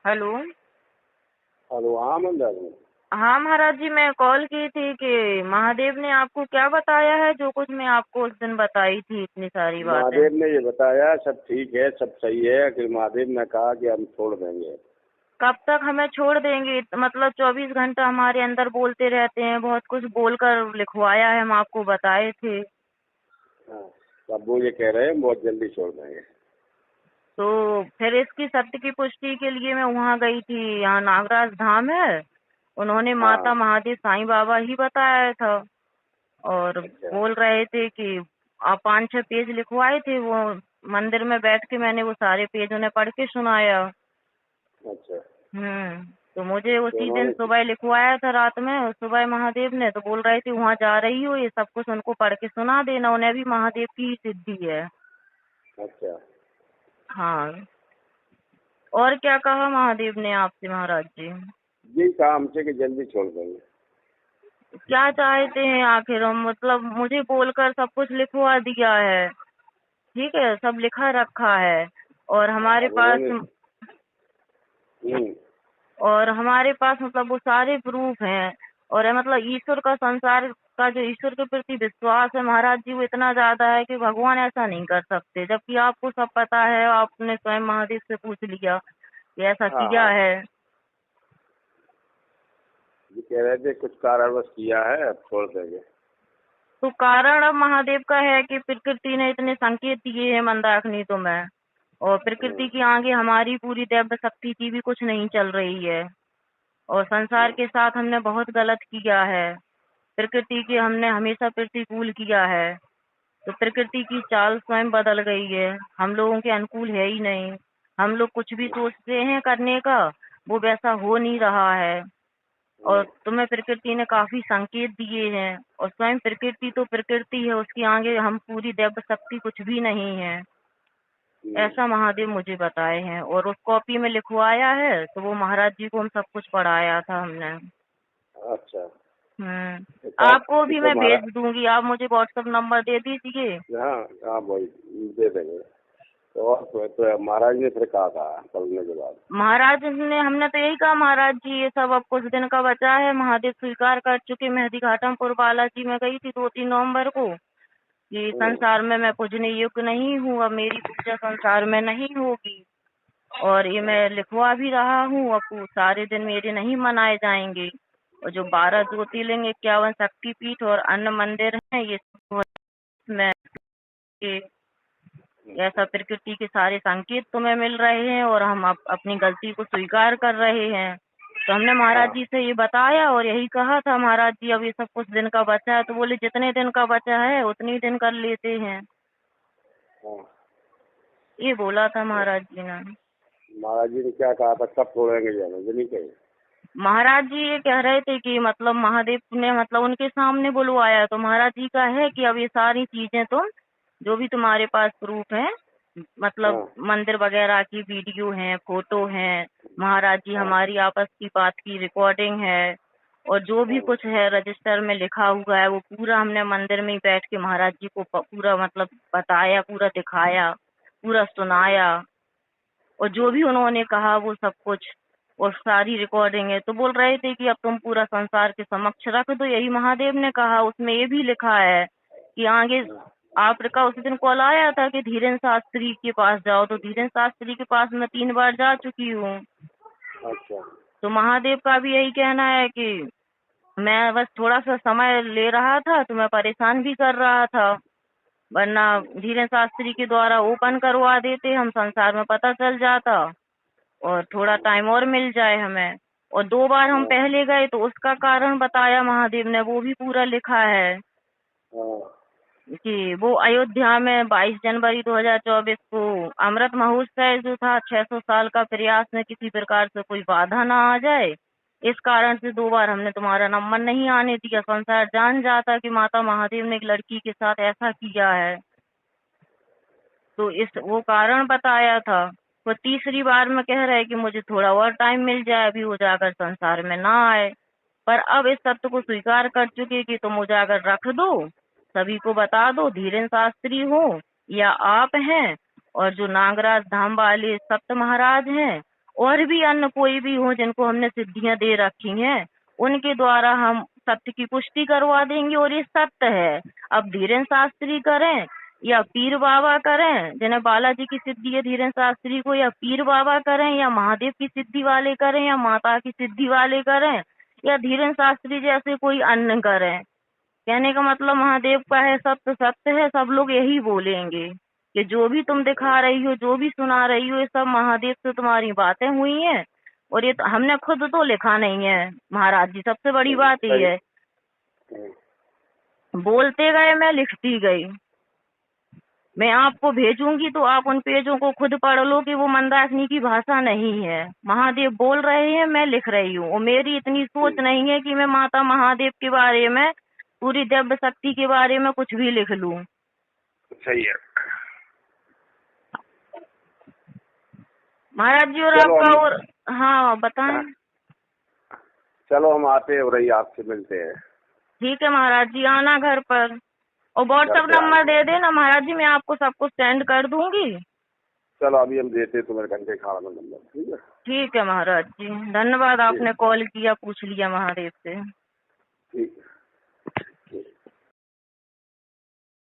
Hello. Hello, हाँ मंदार। हाँ महाराज जी, मैं कॉल की थी कि महादेव ने आपको क्या बताया है, जो कुछ मैं आपको उस दिन बताई थी इतनी सारी बातें। महादेव ने ये बताया सब ठीक है, सब सही है कि महादेव ने कहा कि हम छोड़ देंगे। कब तक हमें छोड़ देंगे? मतलब 24 घंटा हमारे अंदर बोलते रहते हैं, बहुत कुछ बोलकर लिखवाया है, हम आपको बताए थे। हाँ, तो अब वो ये कह रहे हैं बहुत जल्दी छोड़ देंगे। तो फिर इसकी सत्य की पुष्टि के लिए मैं वहाँ गई थी, यहाँ नागराज धाम है, उन्होंने हाँ। माता महादेव साईं बाबा ही बताया था। और अच्छा। बोल रहे थे कि आप 5-6 पेज लिखवाए थे वो, मंदिर में बैठ के मैंने वो सारे पेज उन्हें पढ़ के सुनाया। अच्छा। तो मुझे तो उसी दिन उन्होंने। सुबह लिखवाया था, रात में और सुबह महादेव ने तो बोल रहे थे वहाँ जा रही हो, ये सब कुछ उनको पढ़ के सुना देना, उन्हें भी महादेव की ही सिद्धि है। अच्छा। हाँ। और क्या कहा महादेव ने आपसे महाराज जी? यही कहा हमसे कि जल्दी छोड़ देंगे। क्या चाहते हैं आखिर हम? मतलब मुझे बोलकर सब कुछ लिखवा दिया है, ठीक है, सब लिखा रखा है। और हाँ, हमारे अब पास उन्होंने। हम्म। और हमारे पास मतलब वो सारे प्रूफ हैं। और है मतलब ईश्वर का, संसार का जो ईश्वर के प्रति विश्वास है महाराज जी, वो इतना ज्यादा है कि भगवान ऐसा नहीं कर सकते, जबकि आपको सब पता है, आपने स्वयं महादेव से पूछ लिया कि ऐसा हाँ किया हाँ। है। ये कह रहे थे कुछ कारणवश किया है, अब छोड़ देंगे। तो कारण अब महादेव का है कि प्रकृति ने इतने संकेत दिए हैं मंदाकिनी तुम्हें, और प्रकृति हम्म। की आगे हमारी पूरी दैव शक्ति की भी कुछ नहीं चल रही है। और संसार हाँ। के साथ हमने बहुत गलत किया है, प्रकृति के हमने हमेशा प्रतिकूल किया है। तो प्रकृति की चाल स्वयं बदल गई है, हम लोगों के अनुकूल है ही नहीं। हम लोग कुछ भी सोचते हैं करने का, वो वैसा हो नहीं रहा है। और हम्म। तुम्हें प्रकृति ने काफी संकेत दिए हैं, और स्वयं प्रकृति तो प्रकृति है, उसके आगे हम पूरी दैव शक्ति कुछ भी नहीं है। हम्म। ऐसा महादेव मुझे बताए हैं, और उस कॉपी में लिखवाया है, तो वो महाराज जी को हम सब कुछ पढ़ाया था हमने। अच्छा। तो आपको भी तो मैं महाराज। भेज दूंगी, आप मुझे व्हाट्सएप नंबर दे दीजिए। हाँ हाँ भाई, दे देंगे। तो महाराज ने फिर कहा था पढ़ने के बाद। महाराज ने, हमने तो यही कहा महाराज जी ये सब अब कुछ दिन का बचा है, महादेव स्वीकार कर चुके। मेहदी घाटमपुर बालाजी में गई थी 2-3 नवंबर को कि हम्म। संसार में मैं पूजने योग्य नहीं हूँ, अब मेरी पूजा संसार में नहीं होगी। और ये हाँ। मैं लिखवा भी रहा हूँ, अब वो सारे दिन मेरे नहीं मनाए जाएंगे। और जो 12 ज्योतिर्लिंग, 51 शक्तिपीठ और अन्य मंदिर हैं, ये सब में के ऐसा प्रकृति के सारे संकेत तुम्हें मिल रहे हैं, और हम अपनी गलती को स्वीकार कर रहे हैं। तो हमने महाराज हाँ। जी से ये बताया और यही कहा था महाराज जी अब ये सब कुछ दिन का बचा है, तो बोले जितने दिन का बचा है उतनी दिन कर लेते हैं, हाँ। ये बोला था तो महाराज जी ने। महाराज जी ने क्या कहा था, कब छोड़ेंगे जाने ये नहीं कहे। महाराज जी ये कह रहे थे कि मतलब महादेव ने मतलब उनके सामने बुलवाया, तो महाराज जी का है कि अब ये सारी चीजें तुम, जो भी तुम्हारे पास प्रूफ है, मतलब हाँ। मंदिर वगैरह की वीडियो है, फोटो है, महाराज जी हाँ। हमारी आपस की बात की रिकॉर्डिंग है, और जो भी हाँ। कुछ है रजिस्टर में लिखा हुआ है, वो पूरा हमने मंदिर में ही बैठ के महाराज जी को पूरा मतलब बताया, पूरा दिखाया, पूरा सुनाया। और जो भी उन्होंने कहा वो सब कुछ, और सारी रिकॉर्डिंग है। तो बोल रहे थे कि अब तुम पूरा संसार के समक्ष रख दो, यही महादेव ने कहा। उसमें ये भी लिखा है कि आगे आपका उस दिन कॉल आया था कि धीरेन्द्र शास्त्री के पास जाओ, तो धीरेन्द्र शास्त्री के पास मैं 3 बार जा चुकी हूँ। अच्छा। तो महादेव का भी यही कहना है कि मैं बस थोड़ा सा समय ले रहा था, तो मैं परेशान भी कर रहा था, वरना धीरेन्द्र शास्त्री के द्वारा ओपन करवा देते, हम संसार में पता चल जाता और थोड़ा टाइम और मिल जाए हमें। और 2 बार हम हाँ। पहले गए तो उसका कारण बताया महादेव ने, वो भी पूरा लिखा है हाँ। कि वो अयोध्या में 22 जनवरी 2024 को अमृत महोत्सव जो था, 600 साल का प्रयास में किसी प्रकार से कोई बाधा ना आ जाए, इस कारण से 2 बार हमने तुम्हारा नंबर नहीं आने दिया। संसार जान जाता कि माता महादेव ने एक लड़की के साथ ऐसा किया है, तो इस वो कारण बताया था। वो तीसरी बार में कह रहे कि मुझे थोड़ा और टाइम मिल जाए, अभी उजागर संसार में ना आए। पर अब इस सत्य को स्वीकार कर चुके कि तुम उजागर रख दो, सभी को बता दो, धीरेन्द्र शास्त्री हो या आप हैं, और जो नागराज धाम वाले सप्त महाराज हैं, और भी अन्य कोई भी हो जिनको हमने सिद्धियां दे रखी हैं, उनके द्वारा हम सत्य की पुष्टि करवा देंगे और ये सत्य है। अब धीरेन्द्र शास्त्री करें या पीर बाबा करें, जिन्हें बालाजी की सिद्धि है धीरेन्द्र शास्त्री को, या पीर बाबा करें या महादेव की सिद्धि वाले करें या माता की सिद्धि वाले करें या धीरेन्द्र शास्त्री जैसे कोई अन्य करें, कहने का मतलब महादेव का है सत्य सत्य है, सब लोग यही बोलेंगे कि जो भी तुम दिखा रही हो, जो भी सुना रही हो, ये सब महादेव से तुम्हारी बातें हुई हैं। और ये तो हमने खुद तो लिखा नहीं है महाराज जी, सबसे बड़ी बात ये है, बोलते गए मैं लिखती गई। मैं आपको भेजूंगी तो आप उन पेजों को खुद पढ़ लो कि वो मंदाकिनी की भाषा नहीं है, महादेव बोल रहे हैं, मैं लिख रही हूँ। और मेरी इतनी सोच नहीं है कि मैं माता महादेव के बारे में, पूरी दिव्य शक्ति के बारे में कुछ भी लिख लूं। सही है महाराज जी। और आपका और हाँ बताएं। चलो हम आते हैं और आपसे मिलते हैं। ठीक है महाराज जी, आना घर पर। और व्हाट्सएप नंबर दे देना महाराज जी, मैं आपको सब कुछ सेंड कर दूंगी। चलो अभी हम देते हैं तुम्हारे घंटे खाना में नंबर। ठीक है, ठीक है महाराज जी, धन्यवाद, आपने कॉल किया, पूछ लिया महादेव से। ठीक है।